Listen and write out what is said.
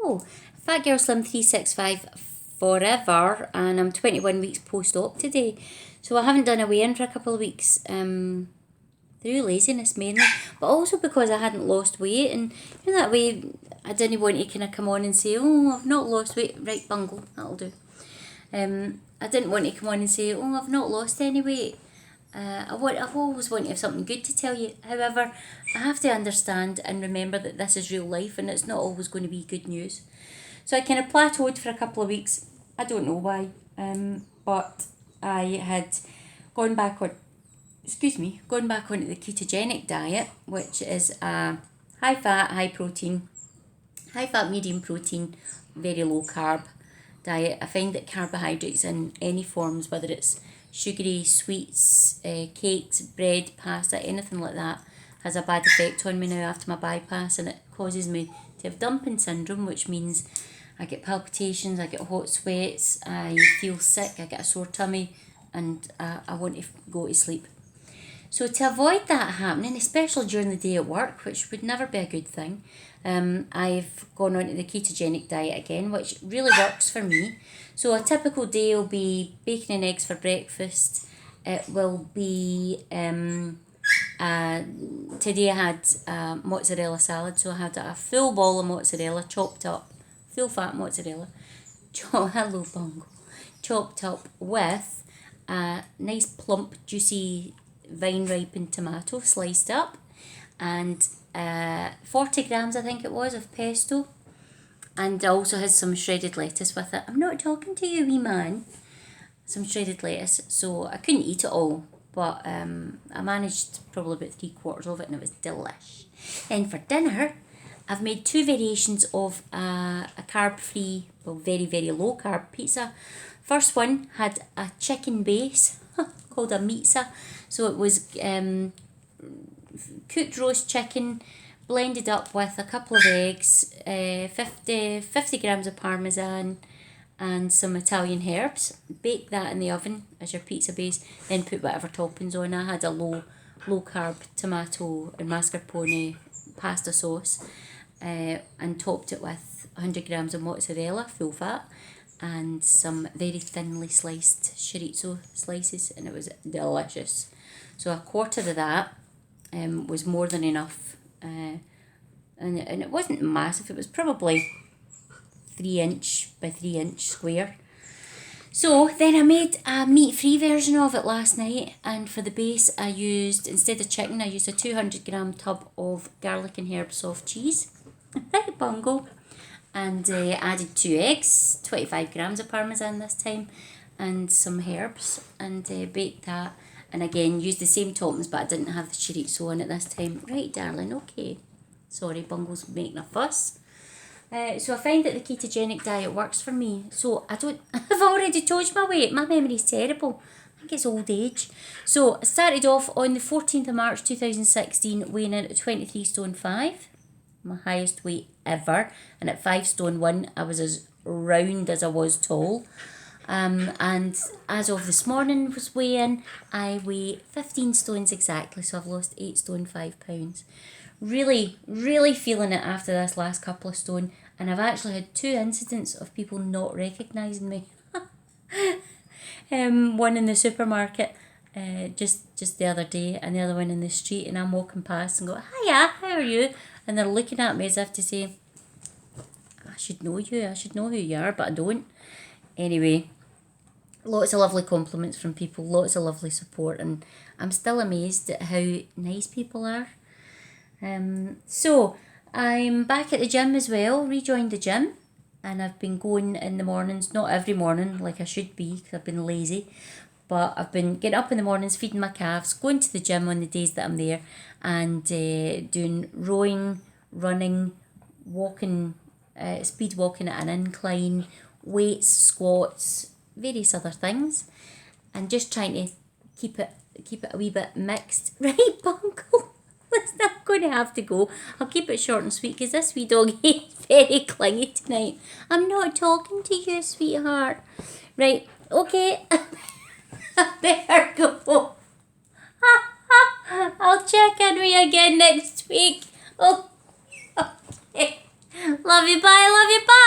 Hello, Fat Girl Slim 365 forever, and I'm 21 weeks post-op today. So I haven't done a weigh-in for a couple of weeks, through laziness mainly, but also because I hadn't lost weight, and that way I didn't want to kind of come on and say, oh, I've not lost weight. Right, bungle, that'll do. I didn't want to come on and say, oh, I've not lost any weight. I've always wanted to have something good to tell you. However, I have to understand and remember that this is real life and it's not always going to be good news. So I kind of plateaued for a couple of weeks. I don't know why, but I had gone back onto the ketogenic diet, which is a high fat, medium protein, very low carb diet. I find that carbohydrates in any forms, whether it's sugary, sweets, cakes, bread, pasta, anything like that, has a bad effect on me now after my bypass, and it causes me to have dumping syndrome, which means I get palpitations, I get hot sweats, I feel sick, I get a sore tummy, and I want to go to sleep. So to avoid that happening, especially during the day at work, which would never be a good thing, I've gone on to the ketogenic diet again, which really works for me. So a typical day will be bacon and eggs for breakfast. It will be, today I had mozzarella salad, so I had a full ball of mozzarella, chopped up, full fat mozzarella, hello bungle, chopped up with a nice plump, juicy, vine ripened tomato sliced up, and 40 grams I think it was of pesto, and I also had some shredded lettuce with it. I'm not talking to you, wee man. Some shredded lettuce, so I couldn't eat it all, but I managed probably about 3/4 of it, and it was delish. And for dinner, I've made two variations of a carb-free, well, very, very low carb pizza. First one had a chicken base called a pizza. So it was cooked roast chicken blended up with a couple of eggs, 50 grams of parmesan, and some Italian herbs. Bake that in the oven as your pizza base, then put whatever toppings on. I had a low carb tomato and mascarpone pasta sauce, and topped it with 100 grams of mozzarella, full fat, and some very thinly sliced chorizo slices, and it was delicious. So 1/4 of that was more than enough, and it wasn't massive. It was probably 3" by 3" square. So then I made a meat-free version of it last night, and for the base I used, instead of chicken, I used a 200 gram tub of garlic and herb soft cheese. Right, bungo. And added 2 eggs, 25 grams of parmesan this time, and some herbs, and baked that. And again, used the same toppings, but I didn't have the chorizo on it this time. Right, darling, okay. Sorry, Bungle's making a fuss. So I find that the ketogenic diet works for me. So I've already told you my weight. My memory's terrible. I think it's old age. So I started off on the 14th of March 2016, weighing in at 23 stone 5. My highest weight ever, and at 5 stone 1 I was as round as I was tall, and as of this morning was weighing, I weigh 15 stones exactly, so I've lost 8 stone 5 pounds. Really feeling it after this last couple of stone, and I've actually had 2 incidents of people not recognising me. One in the supermarket just the other day, and the other one in the street, and I'm walking past and go, hiya, how are you? And they're looking at me as if to say, I should know you, I should know who you are, but I don't. Anyway, lots of lovely compliments from people, lots of lovely support, and I'm still amazed at how nice people are. So I'm back at the gym as well, rejoined the gym, and I've been going in the mornings, not every morning like I should be because I've been lazy, but I've been getting up in the mornings, feeding my calves, going to the gym on the days that I'm there, and doing rowing, running, walking, speed walking at an incline, weights, squats, various other things, and just trying to keep it a wee bit mixed. Right, Bungle? It's not going to have to go. I'll keep it short and sweet because this wee dog is very clingy tonight. I'm not talking to you, sweetheart. Right, okay. I better go. I'll check in with you again next week. Oh, okay. Love you, bye. Love you. you. Bye.